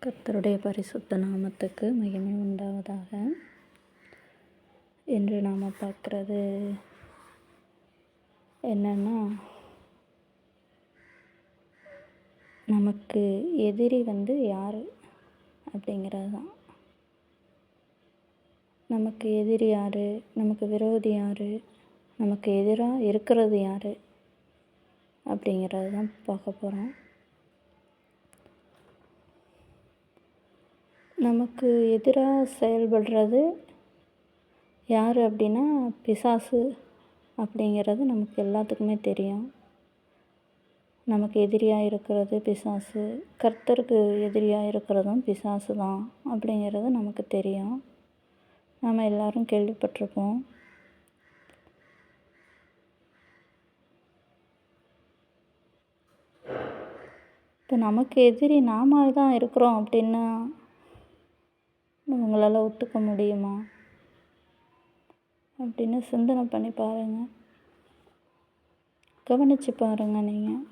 கர்த்தருடைய பரிசுத்த நாமத்துக்கு மகிமை உண்டாவதாக. இன்று நாம் பார்க்குறது என்னன்னா, நமக்கு எதிரி யார் அப்படிங்கிறது தான். நமக்கு எதிரி யார், நமக்கு விரோதி யார், நமக்கு எதிராக இருக்கிறது யார் அப்படிங்கிறது தான் பார்க்க போகிறோம். நமக்கு எதிராக செயல்படுறது யார் அப்படின்னா பிசாசு அப்படிங்கிறது நமக்கு எல்லாத்துக்குமே தெரியும். நமக்கு எதிரியாக இருக்கிறது பிசாசு, கர்த்தருக்கு எதிரியாக இருக்கிறதும் பிசாசு தான் அப்படிங்கிறது நமக்கு தெரியும். நாம் எல்லாரும் கேள்விப்பட்டிருப்போம். இப்போ நமக்கு எதிரி நாம தான் இருக்கிறோம் அப்படின்னா உங்களால் ஒத்துக்க முடியுமா அப்படின்னு சிந்தனை பண்ணி பாருங்கள், கவனித்து பாருங்கள். நீங்கள்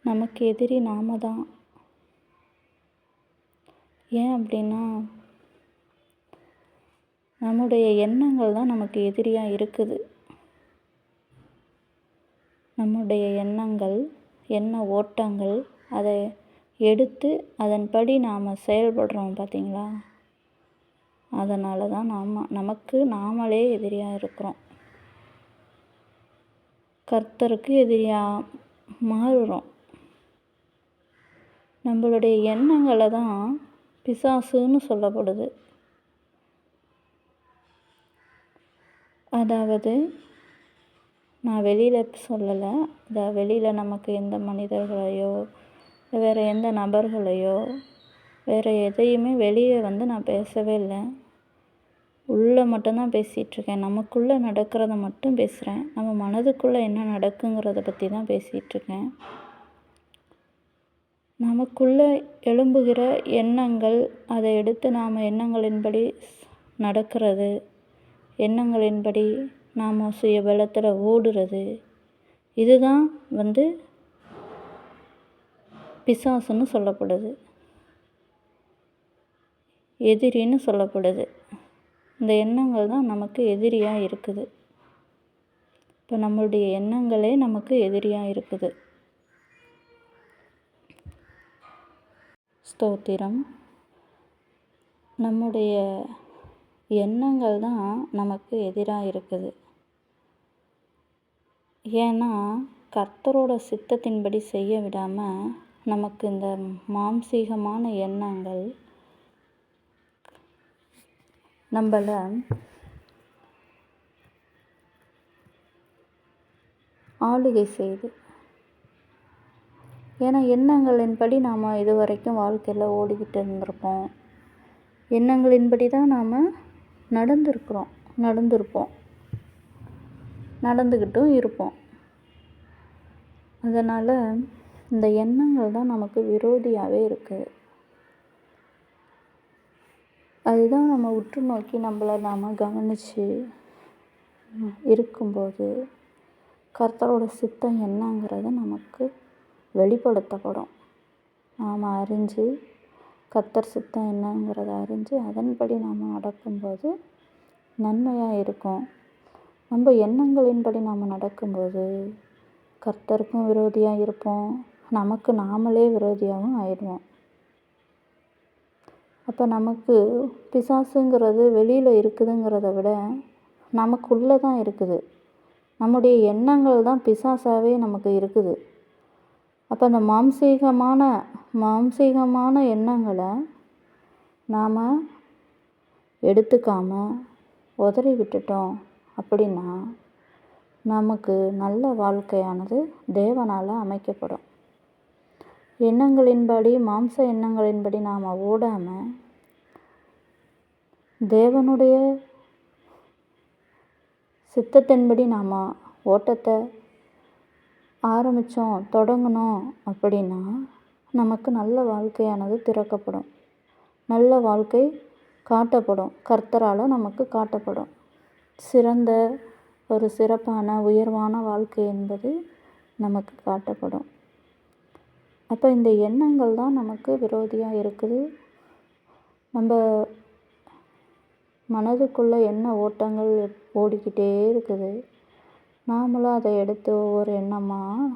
நமக்கு எதிரி நாம தான். ஏன் அப்படின்னா நம்முடைய எண்ணங்கள் தான் நமக்கு எதிரியாக இருக்குது. நம்முடைய எண்ணங்கள், எண்ண ஓட்டங்கள், அதை எடுத்து அதன்படி நாம் செயல்படுறோம் பார்த்தீங்களா, அதனால தான் நமக்கு நாமளே எதிரியாக இருக்கிறோம். கர்த்தருக்கு எதிரியாக மாறுறோம். நம்மளுடைய எண்ணங்களை தான் பிசாசுன்னு சொல்லப்படுது. அதாவது நான் வெளியில் சொல்லலை, வெளியில் நமக்கு எந்த மனிதர்களையோ வேறு எந்த நபர்களையோ வேறு எதையுமே வெளியே நான் பேசவே இல்லை. உள்ளே மட்டும்தான் பேசிகிட்ருக்கேன். நமக்குள்ளே நடக்கிறத மட்டும் பேசுகிறேன். நம்ம மனதுக்குள்ளே என்ன நடக்குங்கிறத பற்றி தான் பேசிகிட்ருக்கேன். நமக்குள்ளே எழும்புகிற எண்ணங்கள், அதை எடுத்து நாம் எண்ணங்களின்படி நடக்கிறது, எண்ணங்களின்படி நாம் சுய பலத்தில் ஓடுறது, இதுதான் பிசாசுன்னு சொல்லப்படுது, எதிரின்னு சொல்லப்படுது. இந்த எண்ணங்கள் தான் நமக்கு எதிரியாக இருக்குது. இப்போ நம்மளுடைய எண்ணங்களே நமக்கு எதிரியாக இருக்குது. ஸ்தோத்திரம். நம்முடைய எண்ணங்கள் தான் நமக்கு எதிராக இருக்குது. ஏன்னா கர்த்தரோட சித்தத்தின்படி செய்ய விடாமல் நமக்கு இந்த மாம்சீகமான எண்ணங்கள் நம்மளை ஆளுகை செய்யுது. ஏன்னா எண்ணங்களின்படி நாம் இது வரைக்கும் வாழ்க்கையில் ஓடிக்கிட்டு இருந்திருப்போம். எண்ணங்களின்படி தான் நாம் நடந்திருப்போம், நடந்துக்கிட்டும் இருப்போம். அதனால் இந்த எண்ணங்கள் தான் நமக்கு விரோதியாகவே இருக்குது. அதுதான் நம்ம உற்று நோக்கி நம்மளை நாம் கவனித்து இருக்கும்போது கர்த்தரோட சித்தம் என்னங்கிறது நமக்கு வெளிப்படுத்தப்படும். நாம் அறிஞ்சு கர்த்தர் சித்தம் என்னங்கிறத அறிஞ்சு அதன்படி நாம் நடக்கும்போது நன்மையாக இருக்கும். நம்ம எண்ணங்களின்படி நாம் நடக்கும்போது கர்த்தருக்கும் விரோதியாக இருப்போம், நமக்கு நாமளே விரோதியாகவும் ஆயிடுவோம். அப்போ நமக்கு பிசாசுங்கிறது வெளியில் இருக்குதுங்கிறத விட நமக்குள்ளே தான் இருக்குது. நம்முடைய எண்ணங்கள் தான் பிசாசாகவே நமக்கு இருக்குது. அப்போ அந்த மாம்சீகமான எண்ணங்களை நாம் எடுத்துக்காமல் உதறி விட்டுட்டோம் அப்படின்னா நமக்கு நல்ல வாழ்க்கையானது தேவனால் அமைக்கப்படும். எண்ணங்களின்படி, மாம்ச எண்ணங்களின்படி நாம் ஓடாமல் தேவனுடைய சித்தத்தின்படி நாம் ஓட்டத்தை தொடங்கணும் அப்படின்னா நமக்கு நல்ல வாழ்க்கையானது திறக்கப்படும். நல்ல வாழ்க்கை காட்டப்படும், கர்த்தரால் நமக்கு காட்டப்படும். சிறப்பான உயர்வான வாழ்க்கை என்பது நமக்கு காட்டப்படும். அப்போ இந்த எண்ணங்கள் தான் நமக்கு விரோதியாக இருக்குது. நம்ம மனதுக்குள்ளே எண்ண ஓட்டங்கள் ஓடிக்கிட்டே இருக்குது. நாமளும் அதை எடுத்து ஒவ்வொரு எண்ணமாக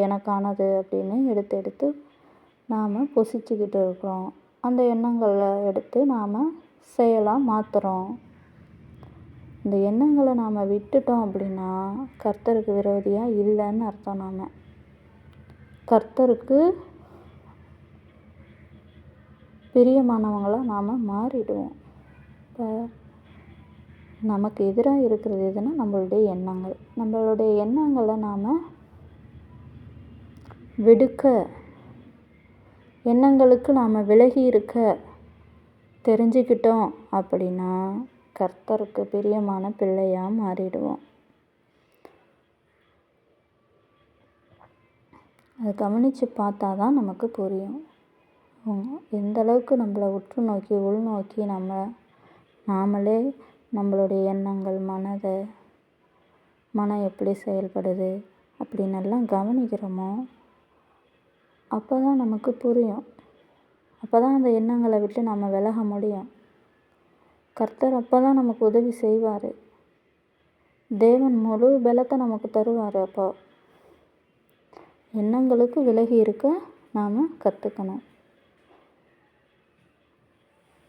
எனக்கானது அப்படின்னு எடுத்து எடுத்து நாம் பொசிச்சுக்கிட்டு இருக்கிறோம். அந்த எண்ணங்களை எடுத்து நாம் செயலாக மாற்றுறோம். இந்த எண்ணங்களை நாம் விட்டுட்டோம் அப்படின்னா கர்த்தருக்கு விரோதியாக இல்லைன்னு அர்த்தம். நாம் கர்த்தருக்கு பிரியமானவங்களாக நாம் மாறிடுவோம். இப்போ நமக்கு எதிராக இருக்கிறது எதுனா நம்மளுடைய எண்ணங்கள். நம்மளுடைய எண்ணங்களை நாம் விடுக்க, எண்ணங்களுக்கு நாம் விலகி இருக்க தெரிஞ்சுக்கிட்டோம் அப்படின்னா கர்த்தருக்கு பிரியமான பிள்ளையாக மாறிடுவோம். அதை கவனித்து பார்த்தா தான் நமக்கு புரியும். எந்த அளவுக்கு நம்மளை உற்று நோக்கி உள்நோக்கி நாமளே நம்மளுடைய எண்ணங்கள், மனம் எப்படி செயல்படுது அப்படின்னு எல்லாம் கவனிக்கிறோமோ அப்போ தான் நமக்கு புரியும். அப்போ தான் அந்த எண்ணங்களை விட்டு நம்ம விலக முடியும். கர்த்தர் அப்போ தான் நமக்கு உதவி செய்வார். தேவன் முழு பலத்தை நமக்கு தருவார். அப்போ எண்ணங்களுக்கு விலகி இருக்க நாம் கற்றுக்கணும்.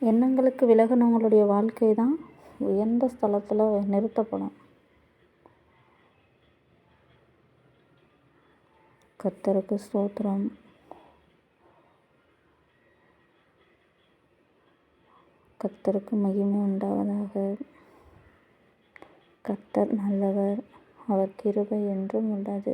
எண்ணங்களுக்கு விலகினவங்களுடைய வாழ்க்கை தான் உயர்ந்த ஸ்தலத்தில் நிறுத்தப்படும். கர்த்தருக்கு ஸ்தோத்திரம். கர்த்தருக்கு மகிமை உண்டாவதாக. கர்த்தர் நல்லவர், அவர் கிருபை என்றும் உள்ளது.